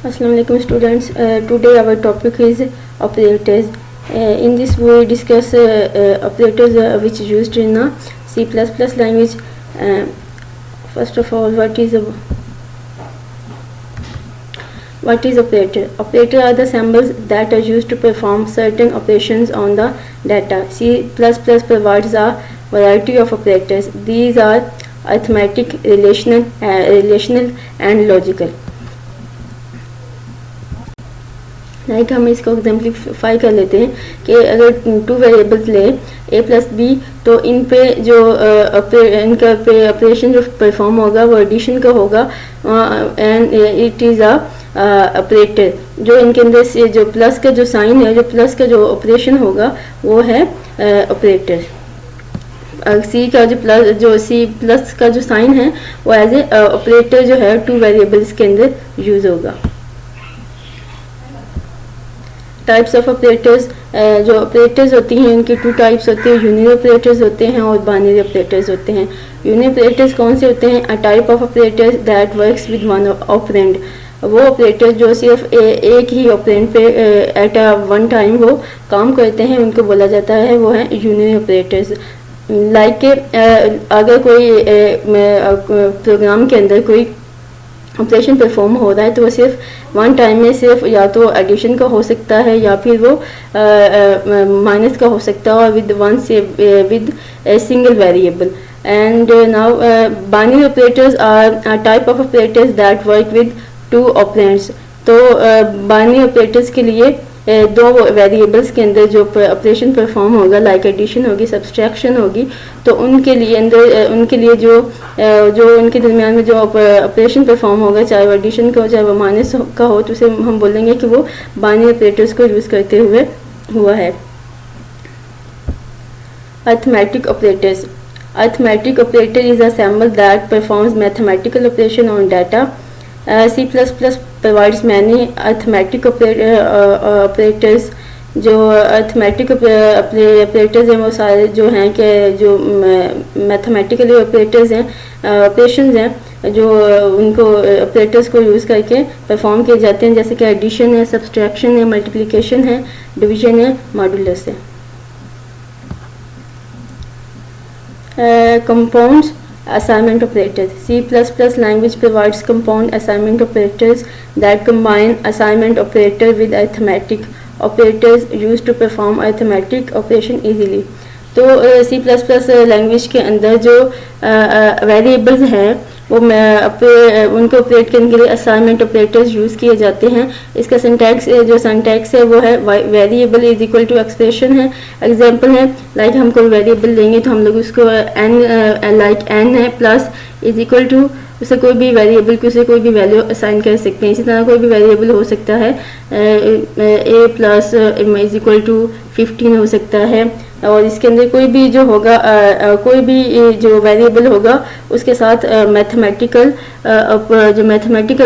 Assalamu alaikum students. Today our topic is operators. In this we discuss operators which used in C++ language. First of all, what is operator? Operator are the symbols that are used to perform certain operations on the data. C++ provides a variety of operators. These are arithmetic, relational and logical. Like हम इसको exemplify कर लेते हैं कि अगर two variables ले a plus B, तो इन पे जो इनका पे ऑपरेशन जो परफॉर्म होगा वो एडिशन का होगा and it is a operator. जो इनके अंदर से जो प्लस का जो साइन है, जो प्लस का जो ऑपरेशन होगा वो है ऑपरेटर. सी का सी प्लस का जो साइन है वो एज ए ऑपरेटर जो है टू वेरिएबल्स के अंदर यूज़ होगा. टाइप्स ऑफ ऑपरेटर्स, जो ऑपरेटर्स होती हैं उनकी टू टाइप्स होते हैं. यूनियन ऑपरेटर्स होते हैं और बाइनरी ऑपरेटर्स होते हैं. यूनियन ऑपरेटर्स कौन से होते हैं? अ type of operators that works with one operand. वो ऑपरेटर्स जो सिर्फ एक ही ऑपरेंड पे एट अ वन टाइम वो काम करते हैं, उनको बोला जाता है वो है यूनियन ऑपरेटर्स. लाइक अगर कोई प्रोग्राम के अंदर कोई ऑपरेशन परफॉर्म हो रहा है तो वो सिर्फ वन टाइम में सिर्फ या तो एडिशन का हो सकता है या फिर वो माइनस का हो सकता है, और with a single variable. And now binary operators are a type of operators that work with two operands. तो बाइनरी ऑपरेटर्स के लिए दो वेरिएबल्स के अंदर जो ऑपरेशन परफॉर्म होगा, लाइक एडिशन होगी, सब्सट्रैक्शन होगी, तो उनके लिए जो उनके दरमियान में जो ऑपरेशन परफॉर्म होगा, चाहे वो एडिशन का हो चाहे वो माइनस का हो, तो उसे हम बोलेंगे कि वो बाइनरी ऑपरेटर्स को यूज़ करते हुए हुआ है. Arithmetic operators. Arithmetic operator is a symbol that performs mathematical operation on data. C++ provides many arithmetic operators. जो अरिथमेटिक ऑपरेटर्स हैं वो सारे जो हैं कि जो मैथमेटिकली ऑपरेटर्स हैं, ऑपरेशंस हैं जो उनको ऑपरेटर्स को यूज़ करके परफॉर्म किए जाते हैं, जैसे कि एडिशन है, सब्सट्रैक्शन है, मल्टीप्लिकेशन है, डिवीजन है, मॉडुलस है. Compounds assignment operators. C++ language provides compound assignment operators that combine assignment operator with arithmetic operators used to perform arithmetic operation easily. तो C++ लैंग्वेज के अंदर जो वेरिएबल्स हैं वो उनको ऑपरेट करने के लिए असाइनमेंट ऑपरेटर्स यूज़ किए जाते हैं. इसका सिंटैक्स जो सिंटैक्स है वो है variable is equal to expression है. एग्जांपल है लाइक हम कोई वेरिएबल लेंगे तो हम लोग उसको n है प्लस इज इक्वल टू उसे कोई भी वेरिएबल को उसे कोई भी वैल्यू असाइन कर सकते हैं. इसी तरह कोई भी वेरिएबल हो सकता है a plus is equal to 15 हो सकता है, और इसके अंदर कोई भी जो होगा कोई भी जो वेरिएबल होगा उसके साथ मैथमेटिकल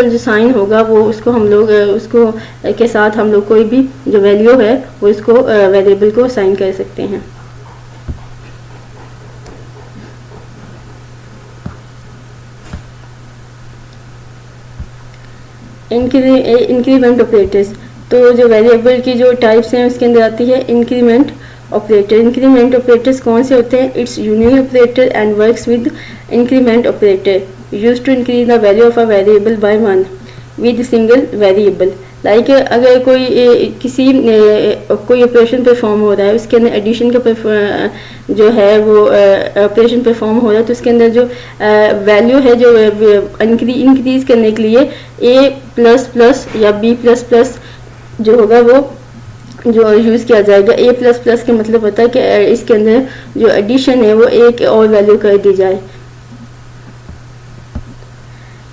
जो साइन होगा वो उसको हम लोग उसको के साथ हम लोग कोई भी जो वैल्यू है वो इसको वेरिएबल को असाइन कर सकते हैं. Increment operators. तो जो वेरिएबल की जो टाइप्स हैं उसके अंदर आती है इंक्रीमेंट ऑपरेटर. इंक्रीमेंट ऑपरेटर्स कौन से होते हैं? It's union operator and works with increment operator used to increase the value of a variable by one with single variable. Like अगर कोई ऑपरेशन परफॉर्म हो रहा है, उसके अंदर एडिशन का जो है वो ऑपरेशन परफॉर्म हो रहा है, तो उसके अंदर जो वैल्यू है जो इंक्रीज करने के लिए a प्लस प्लस या b प्लस प्लस जो होगा वो जो यूज़ किया जाएगा. a प्लस प्लस का मतलब होता है कि इसके अंदर जो एडिशन है वो एक और वैल्यू कर दी जाए.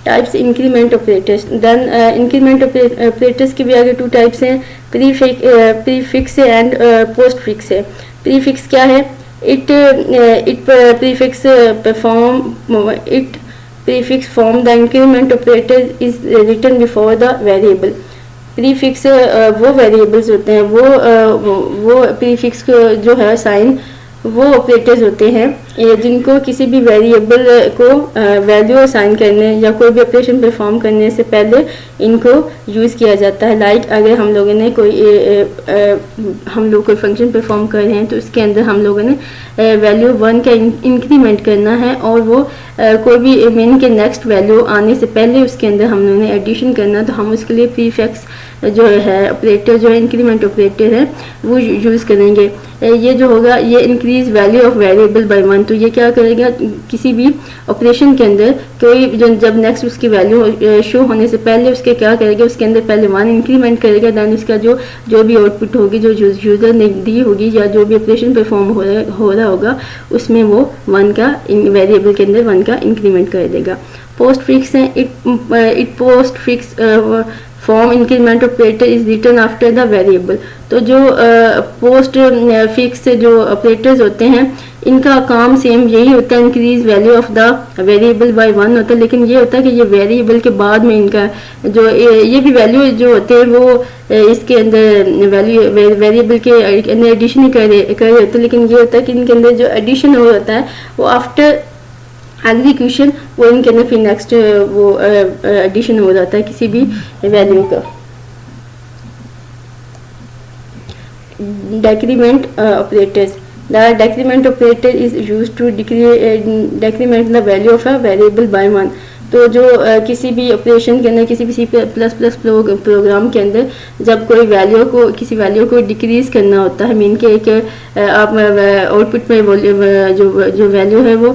Types increment operators. Then increment operators की भी आगे टू टाइप्स हैं, प्रीफिक्स एंड पोस्टफिक्स है. प्रीफिक्स क्या है? prefix form the increment operator is written before the variable. Prefix वो वेरिएबल्स होते हैं, वो प्रीफिक्स जो है साइन वो ऑपरेटर्स होते हैं जिनको किसी भी वेरिएबल को वैल्यू असाइन करने या कोई भी ऑपरेशन परफॉर्म करने से पहले इनको यूज़ किया जाता है। लाइक अगर हम लोगों ने हम लोग कोई फंक्शन परफॉर्म कर रहे हैं तो उसके अंदर हम लोगों ने वैल्यू 1 का इंक्रीमेंट करना है, और वो कोई भी मीन के नेक्स्ट वैल्यू आने से पहले उसके अंदर हम लोगों ने एडिशन करना, तो हम उसके लिए प्रीफिक्स जो है ऑपरेटर जो है इंक्रीमेंट ऑपरेटर है वो यूज़ करेंगे। ये जो होगा ये increase value of variable by 1, तो ये क्या करेगा किसी भी ऑपरेशन के अंदर कोई जब नेक्स्ट उसकी वैल्यू शो होने से पहले उसके क्या करेगा, उसके अंदर पहले 1 इंक्रीमेंट करेगा, देन उसका जो भी आउटपुट होगी जो यूज़र ने दी होगी या जो भी ऑपरेशन परफॉर्म हो रहा होगा उसमें वो 1 का वेरिएबल के अंदर 1 का इंक्रीमेंट कर देगा। पोस्ट फिक्स है, it postfix form increment operator is written after the variable. तो जो पोस्ट फिक्स जो ऑपरेटर्स होते हैं इनका काम सेम यही होता है, increase value of the variable by 1 होता है, लेकिन ये होता है कि ये वेरिएबल के बाद में इनका जो ये भी वैल्यू जो होते हैं वो इसके अंदर वैल्यू वेरिएबल के अंदर एडिशन कर रहे होते हैं, लेकिन ये होता है कि इनके अंदर जो एडिशन हो होता है वो आफ्टर एग्जीक्यूशन वो इनके अंदर फिर नेक्स्ट वो एडिशन हो जाता है किसी भी वैल्यू का। Decrement operators, the decrement operator is used to decrement the value of a variable by 1। तो जो किसी भी ऑपरेशन के अंदर किसी भी C++ प्रोग्राम के अंदर जब कोई किसी वैल्यू को डिक्रीज करना होता है, मीन के एक आप आउटपुट में जो वैल्यू है वो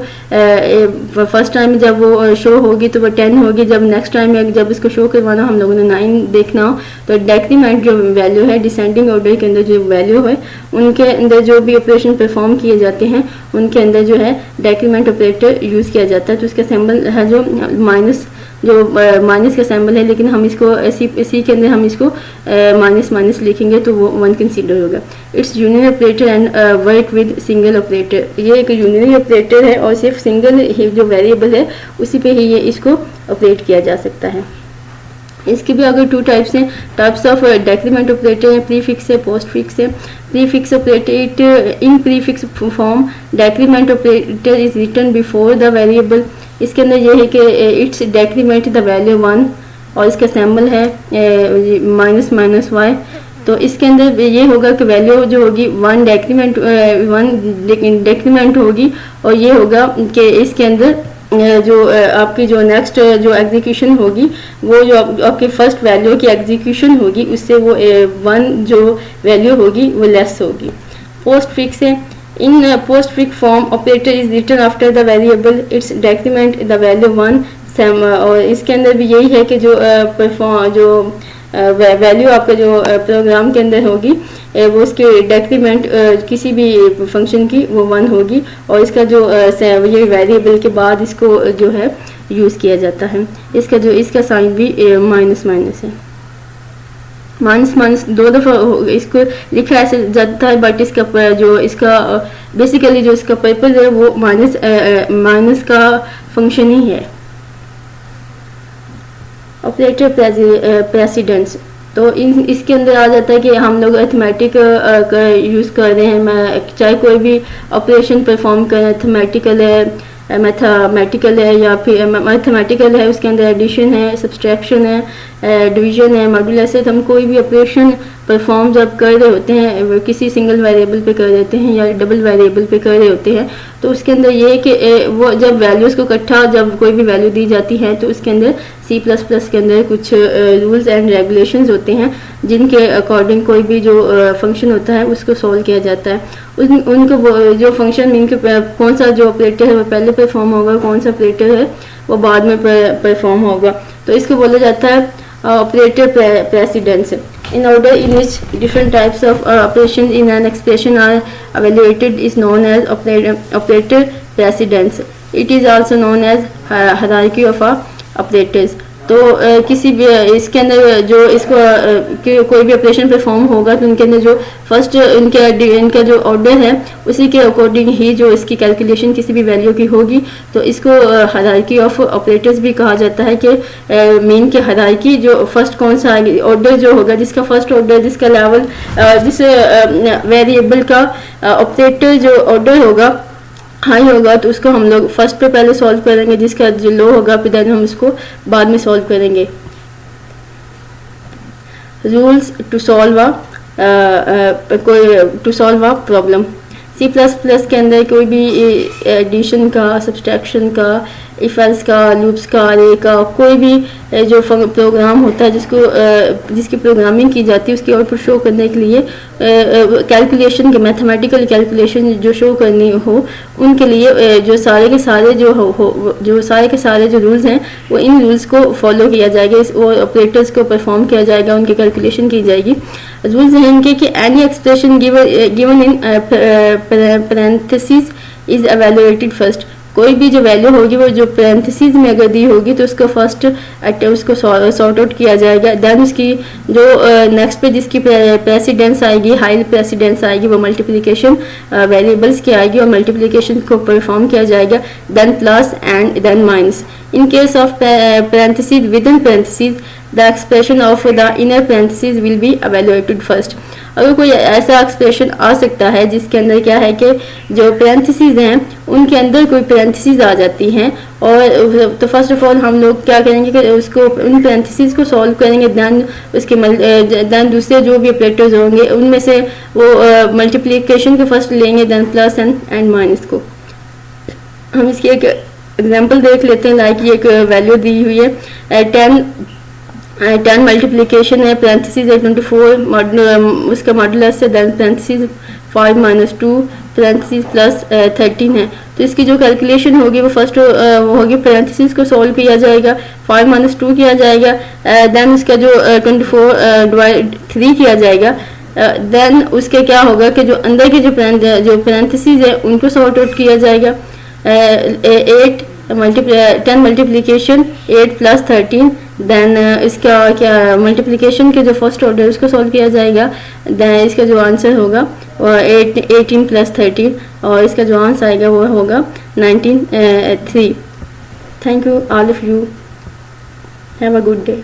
फर्स्ट टाइम जब वो शो होगी तो वो 10 होगी, जब नेक्स्ट टाइम जब इसको शो करवाना हम लोगों ने 9 देखना हो तो डेक्रीमेंट जो वैल्यू है डिसेंडिंग ऑर्डर के अंदर जो वैल्यू है उनके अंदर जो भी ऑपरेशन परफॉर्म किए जाते हैं उनके अंदर जो है डेक्रीमेंट ऑपरेटर यूज़ किया जाता है। तो उसका सिंबल है जो माइनस का सिंबल है, लेकिन हम इसको इसी के अंदर हम इसको माइनस लिखेंगे तो वो 1 कंसीडर होगा। It's union operator and work with single operator. ये एक यूनियन ऑपरेटर है और सिर्फ सिंगल ही जो वेरिएबल है उसी पे ही ये इसको ऑपरेट किया जा सकता है। इसके भी अगर 2 टाइप्स हैं, टाइप्स ऑफ डेक्रीमेंट ऑपरेटर है, प्रीफिक्स है, पोस्ट फिक्स है। Prefix operator in prefix form decrement operator is written before the variable. इसके अंदर ये है कि इट्स डेक्रीमेंट द वैल्यू 1 और इसका सिंबल है -y। तो इसके अंदर ये होगा कि वैल्यू जो होगी 1 डेक्रीमेंट होगी, और ये होगा कि इसके अंदर जो आपकी जो नेक्स्ट जो एग्जीक्यूशन होगी वो जो आपकी फर्स्ट वैल्यू की एग्जीक्यूशन होगी उससे वो 1 जो वैल्यू होगी वो लेस होगी। पोस्ट फिक्स है, in postfix form operator is written after the variable it's decrement the value 1। और इसके अंदर भी यही है कि जो वैल्यू आपका जो प्रोग्राम के अंदर होगी वो उसके डेक्रीमेंट किसी भी फंक्शन की वो 1 होगी, और इसका जो ये वेरिएबल के बाद इसको जो है यूज़ किया जाता है। इसका साइन भी माइनस है, माइनस 2 दफ़ा इसको लिखा ऐसे जाता है, बट इसका बेसिकली जो इसका पर्पज़ है वो माइनस का फंक्शन ही है। ऑपरेटर प्रेसिडेंस, तो इसके अंदर आ जाता है कि हम लोग अर्थमेटिक का यूज़ कर रहे हैं, चाहे कोई भी ऑपरेशन परफॉर्म करें, अर्थमेटिकल है, मैथमेटिकल है या फिर मैथमेटिकल है, उसके अंदर एडिशन है, सब्सट्रैक्शन है, डिवीजन है, मॉड्यूलस है। तो हम कोई भी ऑपरेशन परफॉर्म जब कर रहे होते हैं किसी सिंगल वेरिएबल पे कर देते हैं या डबल वेरिएबल पे कर रहे होते हैं, तो उसके अंदर ये है कि वो जब वैल्यूज़ को इकट्ठा जब कोई भी वैल्यू दी जाती है तो उसके अंदर C++ के अंदर कुछ रूल्स एंड रेगुलेशंस होते हैं जिनके अकॉर्डिंग कोई भी जो फंक्शन होता है उसको सॉल्व किया जाता है। उनको जो फंक्शन इनके कौन सा जो ऑपरेटर है वो पहले परफॉर्म होगा, कौन सा ऑपरेटर है वो बाद में परफॉर्म होगा, तो इसको बोला जाता है operator precedence. In order in which different types of operations in an expression are evaluated is known as operator precedence. It is also known as hierarchy of operators. तो किसी भी इसके अंदर जो इसको कोई भी ऑपरेशन परफॉर्म होगा तो उनके अंदर जो फर्स्ट इनका जो ऑर्डर है उसी के अकॉर्डिंग ही जो इसकी कैलकुलेशन किसी भी वैल्यू की होगी। तो इसको हायरार्की ऑफ ऑपरेटर्स भी कहा जाता है कि मीन के हायरार्की जो फर्स्ट कौन सा ऑर्डर जो होगा, जिसका फर्स्ट ऑर्डर, जिसका लेवल, जिस वेरिएबल का ऑपरेटर जो ऑर्डर होगा हाई होगा तो उसको हम लोग फर्स्ट पे पहले सॉल्व करेंगे, जिसका जो लो होगा फिर देन हम इसको बाद में सॉल्व करेंगे। Rules to solve a problem. C plus plus के अंदर कोई भी एडिशन का, सब्सट्रैक्शन का, इफ एल्स का, लूप्स का, अरे का कोई भी जो प्रोग्राम होता है जिसकी प्रोग्रामिंग की जाती है उसकी आउटपुट शो करने के लिए कैलकुलेशन के मैथमेटिकल कैलकुलेशन जो शो करनी हो उनके लिए जो सारे के सारे जो रूल्स हैं वो इन रूल्स को फॉलो किया जाएगा, वो ऑपरेटर्स को परफॉर्म किया जाएगा, उनकी कैलकुलेशन की जाएगी। रूल्स हैं इनके कि any expression given in parenthesis is evaluated first. कोई भी जो वैल्यू होगी वो जो पैरेंथेसिस में अगर दी होगी तो उसको फर्स्ट उसको सॉर्ट आउट किया जाएगा। देन उसकी जो नेक्स्ट पे जिसकी प्रेसिडेंस आएगी, हाई प्रेसिडेंस आएगी, वो मल्टीप्लिकेशन वेरिएबल्स की आएगी और मल्टीप्लिकेशन को परफॉर्म किया जाएगा। Then plus and then minus. In case of parentheses within parentheses the expression of the inner parentheses will be evaluated first। अगर कोई ऐसा एक्सप्रेशन आ सकता है जिसके अंदर क्या है कि जो पैरेंथेसिस हैं उनके अंदर कोई पैरेंथेसिस आ जाती हैं और तो फर्स्ट ऑफ ऑल हम लोग क्या करेंगे कि उसको उन पैरेंथेसिस को सॉल्व करेंगे। देन उसके देन दूसरे जो भी ऑपरेटर्स होंगे उनमें से वो मल्टीप्लिकेशन को फर्स्ट लेंगे, देन प्लस एंड माइनस को। हम इसकी एक एग्जांपल देख लेते हैं। लाइक ये एक वैल्यू दी हुई है 10 मल्टीप्लिकेशन है, पैरेंथेसिस है 24 उसका मॉडुलस है, देन पैरेंथेसिस 5 - 2 पैरेंथेसिस प्लस 13 है। तो इसकी जो कैलकुलेशन होगी वो फर्स्ट होगी, पैरेंथेसिस को सॉल्व किया जाएगा, 5 - 2 किया जाएगा, देन उसका जो 24 डिवाइड 3 किया जाएगा। देन उसके क्या होगा कि जो अंदर के जो पैरेंथेसिस है उनको सॉर्ट आउट किया जाएगा। 10 मल्टीप्लिकेशन 8 + 13, देन इसका क्या मल्टीप्लिकेशन के जो फर्स्ट ऑर्डर उसको सॉल्व किया जाएगा। देन इसका जो आंसर होगा 18 + 13 और इसका जो आंसर आएगा वो होगा 19 3। Thank you all of you, have a good day.